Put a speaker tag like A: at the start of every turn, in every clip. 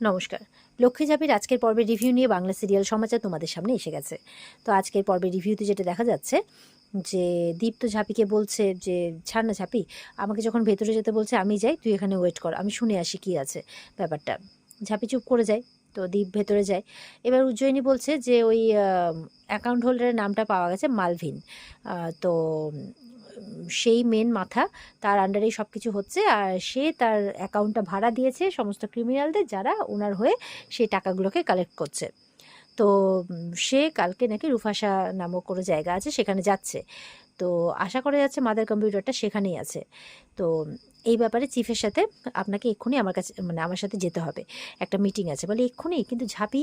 A: নমস্কার। লক্ষ্মী ঝাঁপির আজকের পর্বের রিভিউ নিয়ে বাংলা সিরিয়াল সমাচার তোমাদের সামনে এসে গেছে। তো আজকের পর্বের রিভিউতে যেটা দেখা যাচ্ছে যে দীপ্ত ঝাঁপিকে বলছে যে, "ছাড় না ঝাঁপি, আমাকে যখন ভেতরে যেতে বলছে আমি যাই, তুই এখানে ওয়েট কর, আমি শুনে আসি কী আছে ব্যাপারটা।" ঝাঁপি চুপ করে যায়। তো দীপ ভেতরে যায়। এবার উজ্জয়িনী বলছে যে ওই অ্যাকাউন্ট হোল্ডারের নামটা পাওয়া গেছে মালভিন। তো সেই মেন মাথা, তার আন্ডারেই সব কিছু হচ্ছে। আর সে তার অ্যাকাউন্টটা ভাড়া দিয়েছে সমস্ত ক্রিমিনালদের, যারা ওনার হয়ে সেই টাকাগুলোকে কালেক্ট করছে। তো সে কালকে নাকি রুফাসা নামক কোনো জায়গা আছে, সেখানে যাচ্ছে। তো আশা করা যাচ্ছে মাদার কম্পিউটারটা সেখানেই আছে। তো এই ব্যাপারে চিফের সাথে আপনাকে এক্ষুনি আমার কাছে, মানে আমার সাথে যেতে হবে, একটা মিটিং আছে। বলে এক্ষুনি? কিন্তু ঝাঁপি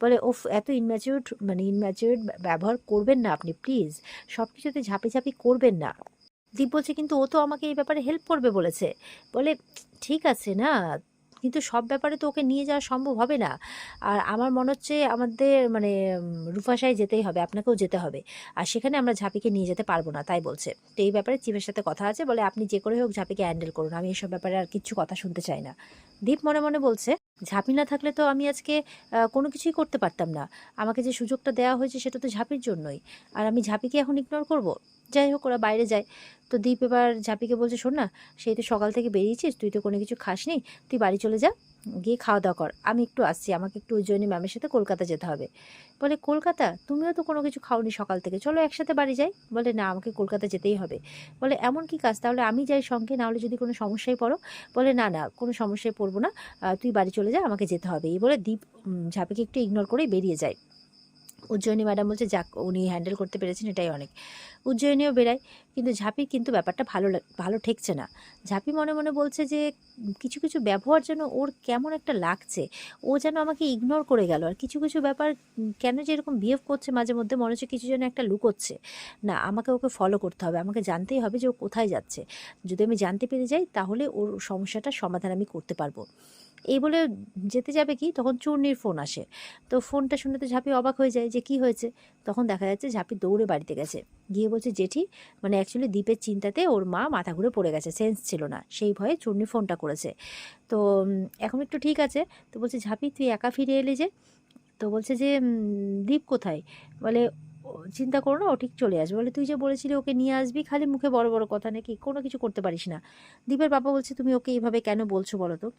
A: বলে, ওফ, এত ইনম্যাচিউরড, মানে ইনম্যাচিউরড ব্যবহার করবেন না আপনি প্লিজ, সব কিছুতে ঝাঁপি ঝাঁপি করবেন না। দীপ বলছে, কিন্তু ও তো আমাকে এই ব্যাপারে হেল্প করবে বলেছে। বলে, ঠিক আছে না, কিন্তু সব ব্যাপারে তো ওকে নিয়ে যাওয়া সম্ভব হবে না। আর আমার মনে হচ্ছে আমাদের মানে রুফাসায় যেতেই হবে, আপনাকেও যেতে হবে। আর সেখানে আমরা ঝাঁপিকে নিয়ে যেতে পারবো না, তাই বলছে। তো এই ব্যাপারে চিফের সাথে কথা আছে। বলে, আপনি যে করে হোক ঝাঁপিকে হ্যান্ডেল করুন, আমি এসব ব্যাপারে আর কিচ্ছু কথা শুনতে চাই না। দীপ মনে মনে বলছে, ঝাঁপি না থাকলে তো আমি আজকে কোনো কিছুই করতে পারতাম না। আমাকে যে সুযোগটা দেওয়া হয়েছে সেটা তো ঝাঁপির জন্যই। আর আমি ঝাঁপিকে এখন ইগনোর করব? যাই হোক, ওরা বাইরে যায়। তো দীপ এবার ঝাঁপিকে বলছে, শোন না, সেই তো সকাল থেকে বেরিয়েছিস, তুই তো কোনো কিছু খাসনি, তুই বাড়ি চলে যা, গিয়ে খাওয়া দাওয়া কর, আমি একটু আসছি, আমাকে একটু উজ্জয়িনী ম্যামের সাথে কলকাতা যেতে হবে। বলে, কলকাতা? তুমিও তো কোনো কিছু খাওনি সকাল থেকে, চলো একসাথে বাড়ি যাই। বলে, না, আমাকে কলকাতা যেতেই হবে। বলে, এমন কি কাজ, তাহলে আমি যাই সঙ্গে, না হলে যদি কোনো সমস্যায় পড়ো? বলে, না না, কোনো সমস্যায় পড়বো না, তুই বাড়ি চলে যা, আমাকে যেতে হবে। এই বলে দীপ ঝাঁপিকে একটু ইগনোর করেই বেরিয়ে যায়। উজ্জয়িনী ম্যাডাম বলছে, যাক, উনি হ্যান্ডেল করতে পেরেছেন, এটাই অনেক। উজ্জয়িনীও বেরায়। কিন্তু ঝাঁপির কিন্তু ব্যাপারটা ভালো ঠেকছে না। ঝাঁপি মনে মনে বলছে যে কিছু কিছু ব্যবহার যেন ওর কেমন একটা লাগছে। ও যেন আমাকে ইগনোর করে গেল, আর কিছু কিছু ব্যাপার কেন যে এরকম বিহেভ করছে মাঝে মধ্যে, মনে হচ্ছে কিছু যেন একটা লুকোচ্ছে। না, আমাকে ওকে ফলো করতে হবে, আমাকে জানতেই হবে যে ও কোথায় যাচ্ছে। যদি আমি জানতে পেরে যাই, তাহলে ওর সমস্যাটার সমাধান আমি করতে পারবো। এই বলে যেতে যাবে কি, তখন চূর্ণির ফোন আসে। তো ফোনটা শুনে তো ঝাঁপি অবাক হয়ে যায় যে কি হয়েছে। তখন দেখা যাচ্ছে ঝাঁপি দৌড়ে বাড়িতে গেছে, গিয়ে বলছে, জেঠি, মানে অ্যাকচুয়ালি দ্বীপের চিন্তাতে ওর মা মাথা ঘুরে পড়ে গেছে, সেন্স ছিল না, সেই ভয়ে চূর্ণি ফোনটা করেছে। তো এখন একটু ঠিক আছে। তো বলছে, ঝাঁপি, তুই একা ফিরে এলি যে? তো বলছে যে, দীপ কোথায়? বলে, "ও, চিন্তা করো না, ও ঠিক চলে আসবে।" বলে, তুই যে বলেছিলি ওকে নিয়ে আসবি, খালি মুখে বড় বড় কথা, নাকি কোনো কিছু করতে পারিস না? দীপের বাবা বলছে, তুমি ওকে এইভাবে কেন বলছো বলো তো?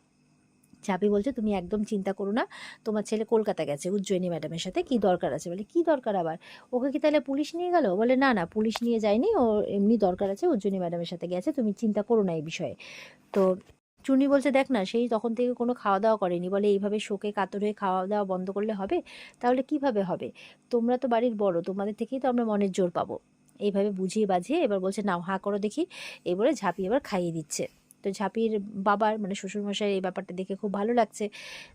A: ঝাঁপি বলছে, তুমি একদম চিন্তা করো না, তোমার ছেলে কলকাতা গেছে উজ্জয়িনী ম্যাডামের সাথে, কি দরকার আছে? বলে, কি দরকার আবার? ওকে কি তাহলে পুলিশ নিয়ে গেল? বলে, না না, পুলিশ নিয়ে যায়নি, ও এমনি দরকার আছে, উজ্জয়িনী ম্যাডামের সাথে গেছে, তুমি চিন্তা করো না এই বিষয়ে। তো চুনি বলছে, দেখ না, সেই তখন থেকে কোনো খাওয়া দাওয়া করেনি। বলে, এইভাবে শোকে কাতর হয়ে খাওয়া দাওয়া বন্ধ করলে হবে? তাহলে কিভাবে হবে? তোমরা তো বাড়ির বড়, তোমাদের থেকেই তো আমরা মনের জোর পাবো। এইভাবে বুঝিয়ে বাঝিয়ে এবার বলছে, নাও হাঁ করো দেখি। এবারে ঝাঁপি এবার খাইয়ে দিচ্ছে। তো ঝাঁপির বাবার, মানে শ্বশুরমশাই, এই ব্যাপারটা দেখে খুব ভালো লাগছে।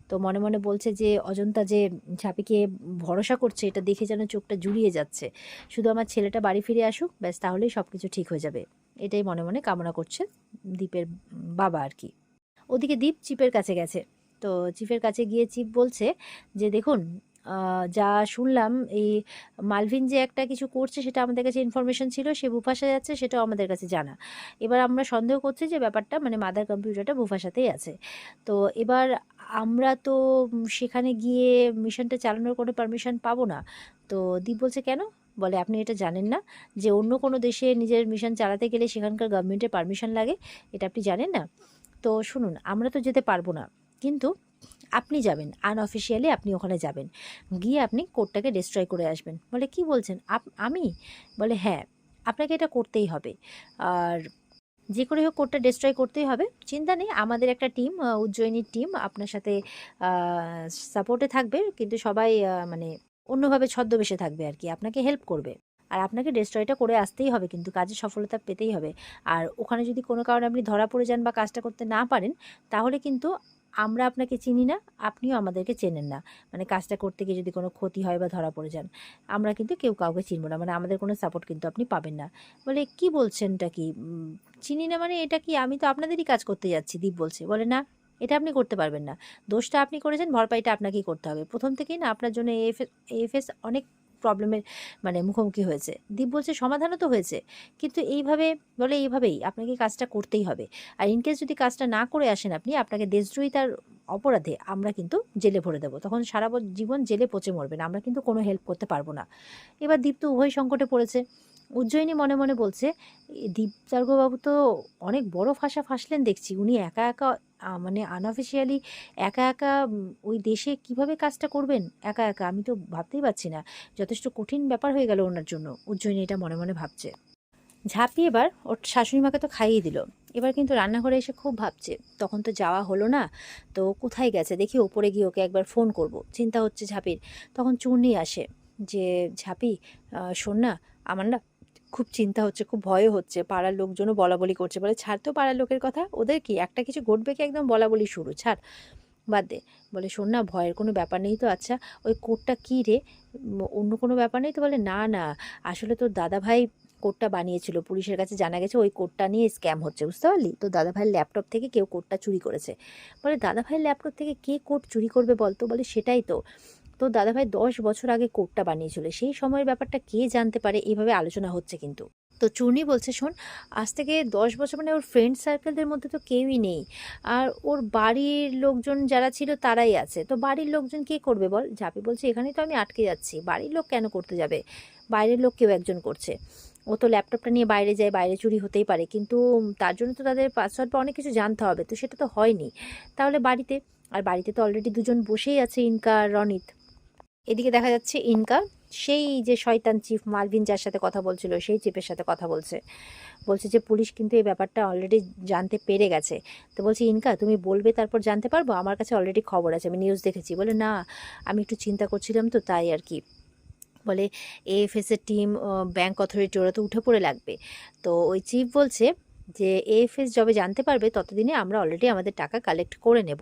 A: তো মনে মনে বলছে যে অজন্তা যে ঝাঁপিকে ভরসা করছে, এটা দেখে যেন চোখটা জুড়িয়ে যাচ্ছে। শুধু আমার ছেলেটা বাড়ি ফিরে আসুক, ব্যাস, তাহলেই সব কিছু ঠিক হয়ে যাবে। এটাই মনে মনে কামনা করছে দীপের বাবা আর কি। ওদিকে দীপ চিফের কাছে গেছে। তো চিফের কাছে গিয়ে চিফ বলছে যে, দেখুন, যা শুনলাম, এই মালভিন যে একটা কিছু করছে, সেটা আমাদের কাছে ইনফরমেশন ছিল, সে বুফাসা যাচ্ছে, সেটাও আমাদের কাছে জানা। এবার আমরা সন্দেহ করছি যে ব্যাপারটা, মানে মাদার কম্পিউটারটা বুফাসাতেই আছে। তো এবার আমরা তো সেখানে গিয়ে মিশনটা চালানোর কোনো পারমিশন পাবো না। তো দীপ বলছে, কেন? বলে, আপনি এটা জানেন না যে অন্য কোনো দেশে নিজের মিশন চালাতে গেলে সেখানকার গভর্নমেন্টের পারমিশন লাগে? এটা আপনি জানেন না? তো শুনুন, আমরা তো যেতে পারবো না, কিন্তু আপনি যাবেন, আনঅফিসিয়ালি আপনি ওখানে যাবেন, গিয়ে আপনি কোডটাকে ডিস্ট্রয় করে আসবেন। বলে, কি বলছেন আমি? বলে, হ্যাঁ, আপনাকে এটা করতেই হবে। আর যে করে হোক কোডটা ডিস্ট্রয় করতেই হবে। চিন্তা নেই, আমাদের একটা টিম, উজ্জয়িনীর টিম আপনার সাথে সাপোর্টে থাকবে, কিন্তু সবাই মানে অন্যভাবে ছদ্মবেশে থাকবে আর কি, আপনাকে হেল্প করবে। আর আপনাকে ডিস্ট্রয়টা করে আসতেই হবে, কিন্তু কাজে সফলতা পেতেই হবে। আর ওখানে যদি কোনো কারণে আপনি ধরা পড়ে যান বা কাজটা করতে না পারেন, তাহলে কিন্তু আমরা আপনাকে চিনি না, আপনিও আমাদেরকে চেনেন না। মানে কাজটা করতে গিয়ে যদি কোনো ক্ষতি হয় বা ধরা পড়ে যান, আমরা কিন্তু কেউ কাউকে চিনব না, মানে আমাদের কোনো সাপোর্ট কিন্তু আপনি পাবেন না। বলে, কি বলছেনটা কি? চিনি না মানে এটা কি? আমি তো আপনাদেরই কাজ করতে যাচ্ছি, দীপ বলছে। বলে, না, এটা আপনি করতে পারবেন না। দোষটা আপনি করেছেন, ভরপাইটা আপনাকেই করতে হবে। প্রথম থেকেই না আপনার জন্য এএফএস অনেক প্রবলেমের মানে মুখোমুখি হয়েছে। দীপ বলছে সমাধানও তো হয়েছে, কিন্তু এইভাবেই আপনাকে কাজটা করতেই হবে। আর ইনকেস যদি কাজটা না করে আসেন আপনি, আপনাকে দেশদ্রোহিতার অপরাধে আমরা কিন্তু জেলে ভরে দেবো, তখন সারা জীবন জেলে পচে মরবেন, আমরা কিন্তু কোনো হেল্প করতে পারবো না। এবার দীপ তো উভয় সংকটে পড়েছে। উজ্জয়িনী মনে মনে বলছে, দীপদার্ঘবাবু তো অনেক বড় ফাঁসা ফাঁসলেন দেখছি, উনি একা একা মানে আনঅফিসিয়ালি একা একা ওই দেশে কিভাবে কাজটা করবেন একা একা, আমি তো ভাবতেই পারছি না, যথেষ্ট কঠিন ব্যাপার হয়ে গেল ওনার জন্য। উজ্জয়িনী এটা মনে মনে ভাবছে। ঝাঁপি এবার ওর শাশুড়ি মাকে তো খাইয়ে দিল, এবার কিন্তু রান্নাঘরে এসে খুব ভাবছে তখন তো যাওয়া হলো না, তো কোথায় গেছে দেখি, ওপরে গিয়ে ওকে একবার ফোন করব চিন্তা হচ্ছে ঝাঁপির। তখন চূর্ণি আসে, যে ঝাঁপি শোন না, আমার না খুব চিন্তা হচ্ছে, খুব ভয়ও হচ্ছে, পাড়ার লোকজনও বলা বলি করছে। বলে ছাড় তো পাড়ার লোকের কথা, ওদের কি একটা কিছু ঘটবে কি একদম বলা বলি শুরু, ছাড় বাদ দে। বলে শোন না, ভয়ের কোনো ব্যাপার নেই তো, আচ্ছা ওই কোটটা কী রে, অন্য কোনো ব্যাপার নেই তো? বলে না না, আসলে তোর দাদাভাই কোডটা বানিয়েছিল, পুলিশের কাছে জানা গেছে ওই কোডটা নিয়ে স্ক্যাম হচ্ছে, বুঝতে পারলি, তো দাদাভাইয়ের ল্যাপটপ থেকে কেউ কোডটা চুরি করেছে। বলে দাদাভাইয়ের ল্যাপটপ থেকে কে কোড চুরি করবে বলতো? বলে সেটাই তো, তো দাদাভাই 10 বছর আগে কোডটা বানিয়েছিল, সেই সময়ের ব্যাপারটা কে জানতে পারে, এইভাবে আলোচনা হচ্ছে কিন্তু। তো চূর্ণি বলছে শোন, আজ থেকে 10 বছর মানে ওর ফ্রেন্ড সার্কেলদের মধ্যে তো কেউই নেই, আর ওর বাড়ির লোকজন যারা ছিল তারাই আছে, তো বাড়ির লোকজন কে করবে বল? ঝাঁপি বলছে এখানেই তো আমি আটকে যাচ্ছি, বাড়ির লোক কেন করতে যাবে, বাইরের লোক কেউ একজন করছে। ও তো ল্যাপটপটা নিয়ে বাইরে যায়, বাইরে চুরি হতেই পারে, কিন্তু তার জন্য তো তাদের পাসওয়ার্ড বা অনেক কিছু জানতে হবে, তো সেটা তো হয়নি, তাহলে বাড়িতে, আর বাড়িতে তো অলরেডি দুজন বসেই আছে, ইনকা আর রনিত। এদিকে দেখা যাচ্ছে ইনকা সেই যে শয়তান চিফ মালভিন যার সাথে কথা বলছিল সেই চিফের সাথে কথা বলছে, বলছে যে পুলিশ কিন্তু এই ব্যাপারটা অলরেডি জানতে পেরে গেছে। তো বলছি ইনকা তুমি বলবে তারপর জানতে পারবো, আমার কাছে অলরেডি খবর আছে, আমি নিউজ দেখেছি। বলে না, আমি একটু চিন্তা করছিলাম তো তাই আর কি। বলে এএফএসের টিম, ব্যাংক অথরিটি, ওরা তো উঠে পড়ে লাগবে। তো ওই চিফ বলছে যে এএফএস যবে জানতে পারবে ততদিনে আমরা অলরেডি আমাদের টাকা কালেক্ট করে নেব,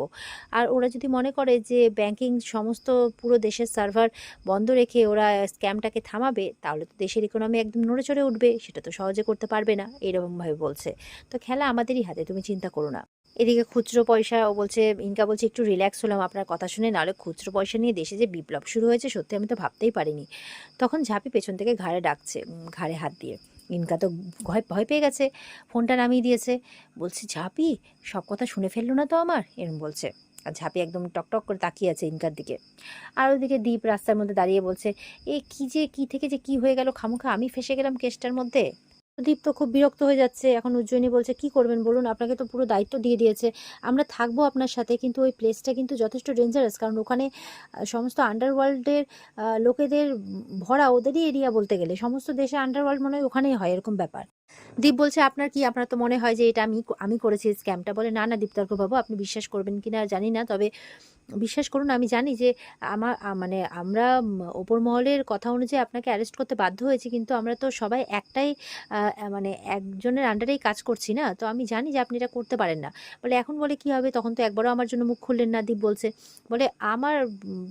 A: আর ওরা যদি মনে করে যে ব্যাংকিং সমস্ত পুরো দেশের সার্ভার বন্ধ রেখে ওরা স্ক্যামটাকে থামাবে, তাহলে তো দেশের ইকোনমি একদম নড়ে চড়ে উঠবে, সেটা তো সহজে করতে পারবে না, এরকমভাবে বলছে। তো খেলা আমাদেরই হাতে, তুমি চিন্তা করো না। এদিকে খুচরো পয়সা, ও বলছে ইনকা বলছে একটু রিল্যাক্স হলাম আপনার কথা শুনে, নাহলে খুচরো পয়সা নিয়ে দেশে যে বিপ্লব শুরু হয়েছে সত্যি আমি তো ভাবতেই পারিনি। তখন ঝাঁপি পেছন থেকে ঘাড়ে ডাকছে, ঘাড়ে হাত দিয়ে। ইনকা তো ভয় ভয় পেয়ে গেছে, ফোনটা নামিয়ে দিয়েছে। বলছে ঝাঁপি সব কথা শুনে ফেললো না তো আমার, এরম বলছে। আর ঝাঁপি একদম টকটক করে তাকিয়ে আছে ইনকার দিকে। আর ওদিকে দীপ রাস্তার মধ্যে দাঁড়িয়ে বলছে এ কি থেকে যে কি হয়ে গেল, খামোখা আমি ফেসে গেলাম কেসটার মধ্যে। দীপ তো খুব বিরক্ত হয়ে যাচ্ছে। এখন উজ্জয়িনী বলছে কি করবেন বলুন, আপনাকে তো পুরো দায়িত্ব দিয়ে দিয়েছে, আমরা থাকবো আপনার সাথে, কিন্তু ওই প্লেসটা কিন্তু যথেষ্ট ডেঞ্জারাস, কারণ ওখানে সমস্ত আন্ডারওয়ার্ল্ডের লোকেদের ভরা, ওদেরই এরিয়া বলতে গেলে, সমস্ত দেশে আন্ডারওয়ার্ল্ড মনে হয় ওখানেই হয় এরকম ব্যাপার। দীপ বলছে আপনার কি, আপনার তো মনে হয় যে এটা আমি আমি করেছি স্ক্যামটা। বলে না না দীপতর্ক বাবু, আপনি বিশ্বাস করবেন কিনা জানি না, তবে বিশ্বাস করুন আমি জানি যে মানে আমরা ওপর মহলের কথা অনুযায়ী আপনাকে অ্যারেস্ট করতে বাধ্য হয়েছি, কিন্তু আমরা তো সবাই একটাই মানে একজনের আন্ডারেই কাজ করছি না, তো আমি জানি যে আপনি এটা করতে পারেন না। বলে এখন বলে কি হবে, তখন তো একবারও আমার জন্য মুখ খুললেন না। দীপ বলছে, বলে আমার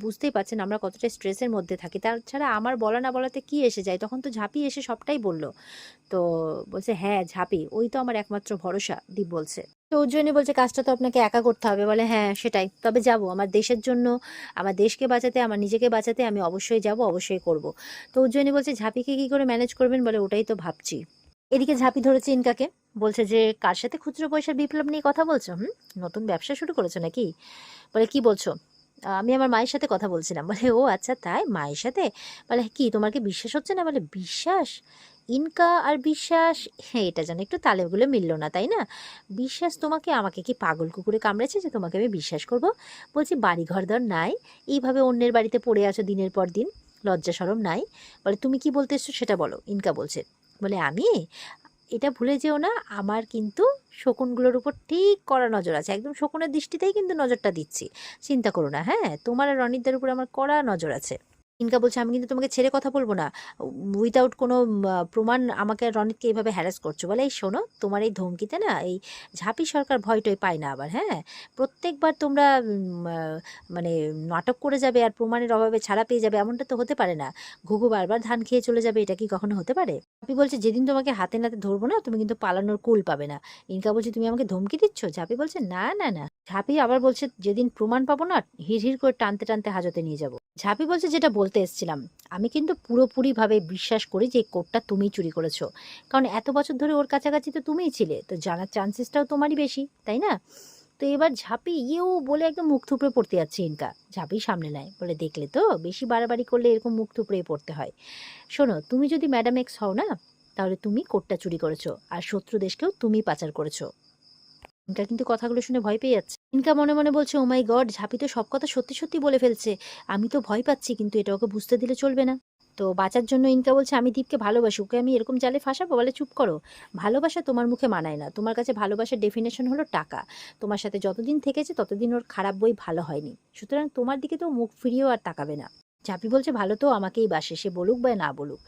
A: বুঝতেই পারছেন আমরা কতটা স্ট্রেসের মধ্যে থাকি, তাছাড়া আমার বলা না বলাতে কি এসে যায়, তখন তো ঝাঁপি এসে সবটাই বললো। তো বলছে হ্যাঁ ঝাঁপি ওই তো আমার একমাত্র ভরসা। দীপ বলছে। তো উজ্জয়িনী বলছে কাজটা তো আপনাকে একা করতে হবে। বলে হ্যাঁ সেটাই, তবে যাব আমার দেশের জন্য, আমার দেশকে বাঁচাতে, আমার নিজেকে বাঁচাতে আমি অবশ্যই যাব, অবশ্যই করব। তো উজ্জয়িনী বলছে ঝাঁপিকে কি করে ম্যানেজ করবেন? বলে ওটাই তো ভাবছি। এদিকে ঝাঁপি ধরেছে ইনকাকে, বলছে যে কার সাথে খুচরো পয়সার বিপ্লব নিয়ে কথা বলছো? নতুন ব্যবসা শুরু করেছো নাকি? বলে কি বলছো? আমি আমার মায়ের সাথে কথা বলছিলাম। বলে ও আচ্ছা তাই, মায়ের সাথে? বলে কি তোমার কি বিশ্বাস হচ্ছে না? বলে বিশ্বাস, ইনকা আর বিশ্বাস, হ্যাঁ এটা যেন একটু তালেগুলো মিলল না, তাই না? বিশ্বাস তোমাকে, আমাকে কি পাগল কুকুরে কামড়েছে যে তোমাকে আমি বিশ্বাস করব? বলছি বাড়ি ঘরদর নাই, এইভাবে অন্যের বাড়িতে পড়ে আছো দিনের পর দিন, লজ্জা শরম নাই? বলে তুমি কি বলতে এসছো সেটা বলো। ইনকা বলছে, বলে আমি, এটা ভুলে যেও না আমার কিন্তু শকুনগুলোর উপর ঠিক কড়া নজর আছে, একদম শকুনের দৃষ্টিতেই কিন্তু নজরটা দিচ্ছি, চিন্তা করো না, হ্যাঁ তোমার আর রনিতদের উপর আমার কড়া নজর আছে। ইনকা বলছে আমি কিন্তু তোমাকে ছেড়ে কথা বলবো না, উইদাউট কোনো প্রমাণ আমাকে আর রনিতকে এইভাবে হ্যারাস করছো। বলে এই শোনো, তোমার এই ধমকিতে না এই ঝাঁপি সরকার ভয়টয় পায় না আবার, হ্যাঁ প্রত্যেকবার তোমরা মানে নাটক করে যাবে আর প্রমাণের অভাবে ছাড়া পেয়ে যাবে, এমনটা তো হতে পারে না। ঘুঘু বারবার ধান খেয়ে চলে যাবে, এটা কি কখনো হতে পারে? ঝাঁপি বলছে যেদিন তোমাকে হাতে নাতে ধরবো না তুমি কিন্তু পালানোর কুল পাবে না। ইনকা বলছে তুমি আমাকে ধমকি দিচ্ছ? ঝাঁপি বলছে না না না, ঝাঁপি আবার বলছে যেদিন প্রমাণ পাবো না হিড় করে টানতে টানতে হাজতে নিয়ে যাব। ঝাঁপি বলছে যেটা বলতে এসেছিলাম, আমি কিন্তু পুরোপুরিভাবে বিশ্বাস করি যে এই কোটটা তুমিই চুরি করেছো, কারণ এত বছর ধরে ওর কাছাকাছি তো তুমিই ছিলে, তো জানার চান্সেসটাও তোমারই বেশি, তাই না? তো এবার ঝাঁপি ইয়েও বলে একদম মুখ থুবড়ে পড়তে যাচ্ছে ইনকা। ঝাঁপি সামনে নেয়, বলে দেখলে তো বেশি বাড়াবাড়ি করলে এরকম মুখ থুবড়ে পড়তে হয়। শোনো, তুমি যদি ম্যাডাম এক্স হও না, তাহলে তুমি কোটটা চুরি করেছো আর শত্রু দেশকেও তুমি পাচার করেছো। ইনকা কিন্তু কথাগুলো শুনে ভয় পেয়ে যাচ্ছে। ইনকা মনে মনে বলছে, ও মাই গড, ঝাঁপি তো সব কথা সত্যি সত্যি বলে ফেলছে। আমি তো ভয় পাচ্ছি, কিন্তু এটা ওকে বুঝতে দিলে চলবে না। তো বাঁচার জন্য ইনকা বলছে, আমি দীপকে ভালোবাসি, ওকে আমি এরকম জালে ফাঁসাবো? বলে চুপ করো, ভালোবাসা তোমার মুখে মানায় না। তোমার কাছে ভালোবাসার ডেফিনেশন হলো টাকা। তোমার সাথে যতদিন থেকেছে ততদিন ওর খারাপ বই ভালো হয়নি, সুতরাং তোমার দিকে তো মুখ ফিরিয়েও আর তাকাবে না। ঝাঁপি বলছে, ভালো তো আমাকেই বাসে, সে বলুক বা না বলুক।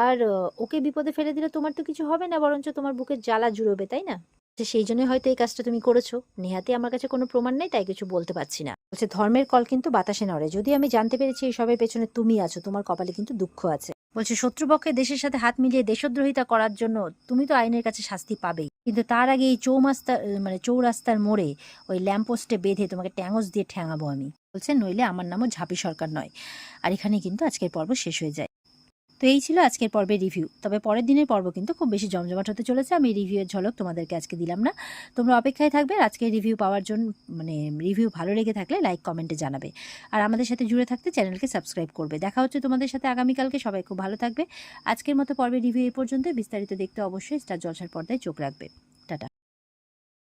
A: আর ওকে বিপদে ফেলে দিলে তোমার তো কিছু হবে না, বরঞ্চ তোমার বুকের জ্বালা জুড়োবে, তাই না? যে সেই জন্যই হয়তো এই কাজটা তুমি করেছো। নেহাতি আমার কাছে কোনো প্রমাণ নেই, তাই কিছু বলতে পারছি না। বলছে, ধর্মের কল কিন্তু বাতাসে নড়ে, যদি আমি জানতে পেরেছি এই সবের পেছনে তুমি আছো, তোমার কপালে কিন্তু দুঃখ আছে। বলছে, শত্রুপক্ষে দেশের সাথে হাত মিলিয়ে দেশদ্রোহিতা করার জন্য তুমি তো আইনের কাছে শাস্তি পাবেই, কিন্তু তার আগে এই চৌরাস্তার মোড়ে ওই ল্যাম্পপোস্টে বেঁধে তোমাকে ট্যাঙ্গস দিয়ে ঠ্যাঙাবো আমি। বলছে, নইলে আমার নামও ঝাঁপি সরকার নয়। আর এখানে কিন্তু আজকের পর্ব শেষ হয়ে যায়। তো এই ছিল আজকের পর্বের রিভিউ। তবে পরের দিনের পর্ব কিন্তু খুব বেশি জমজমাট হতে চলেছে। আমি রিভিউয়ের ঝলক তোমাদেরকে আজকে দিলাম না, তোমরা অপেক্ষায় থাকবে আজকের রিভিউ পাওয়ার জন্য। রিভিউ ভালো লেগে থাকলে লাইক কমেন্টে জানাবে, আর আমাদের সাথে জুড়ে থাকতে চ্যানেলকে সাবস্ক্রাইব করবে। দেখা হচ্ছে তোমাদের সাথে আগামীকালকে। সবাই খুব ভালো থাকবে। আজকের মতো পর্বের রিভিউ এই পর্যন্ত। বিস্তারিত দেখতে অবশ্যই স্টার জলসার পর্দায় চোখ রাখবে।